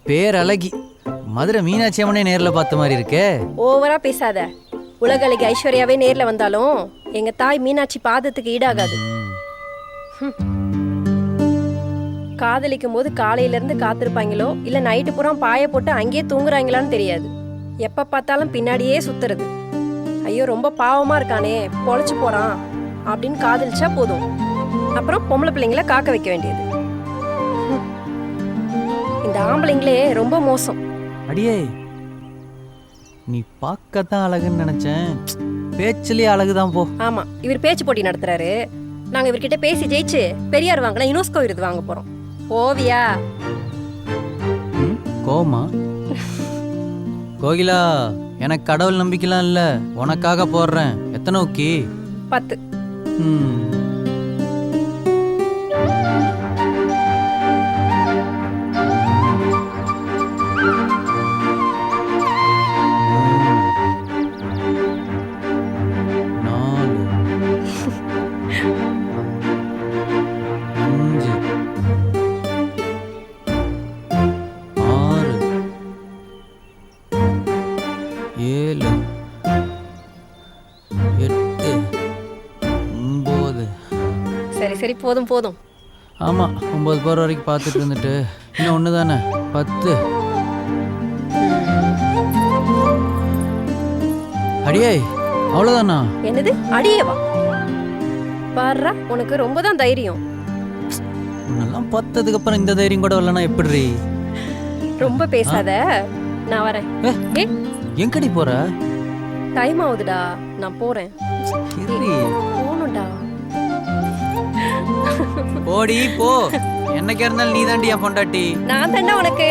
பேரழகி. மதுரை மீனாட்சி அம்மனே நேர்ல பார்த்த மாதிரி இருக்கே. ஓவரா பேசாத. உலக அழகி ஐஸ்வர்யாவே நேர்ல வந்தாலும் எங்க தாய் மீனாட்சி பாதத்துக்கு ஈடாகாது. காதலிக்கும் போது காலையில இருந்து காத்திருப்பாங்களோ இல்ல நைட்டு பூரா பாய போட்டு அங்கேயே தூங்குறாங்களான்னு தெரியாது. எப்ப பார்த்தாலும் பின்னாடியே சுத்துறது. ஐயோ ரொம்ப பாவமா இருக்கானே, பொழைச்சு போறான் அப்படின்னு காதலிச்சா போதும், அப்புறம் பொம்பளை பிள்ளைங்கள காக்க வைக்க வேண்டியது. இந்த ஆம்பளைங்களே ரொம்ப மோசம். அடியே, நீ பார்க்கத்தான் அழகுன்னு நினைச்சேன், பேச்சுலயே அழகுதான் போ. ஆமா, இவர் பேச்சு போட்டி நடத்துறாரு. நாங்க இவர்கிட்ட பேசி ஜெயிச்சு பெரியார் வாங்கினா யுனெஸ்கோ விருது வாங்க போறோம். ஓவியா கோமா? கோகிலா, எனக்கு கடவுள் நம்பிக்கைலாம் இல்ல, உனக்காக போடுறேன். எத்தனை ஊக்கி? 10. சரி சரி, போதும் போதும். ஆமா, 9 போற வரைக்கும் பார்த்துட்டு இருந்துட்டு இன்னும் ஒன்று தானே 10. அடியே, அவ்வளோதானா? என்னது அடியேவா? பாருடா, உனக்கு ரொம்ப தான் தைரியம். உன்னெல்லாம் பார்த்ததுக்கு அப்புறம் இந்த தைரியம் கூட வரலனா எப்படி? ரொம்ப பேசாத, நான் வரேன். எங்கடி போற? டைம் ஆகுதுடா, நான் போறேன். போகணும்டா. போடி போ, என்னைக்கா இருந்தாலும் நீ தாண்டி என் பொண்டாட்டி. நான் தாண்டா உனக்கு.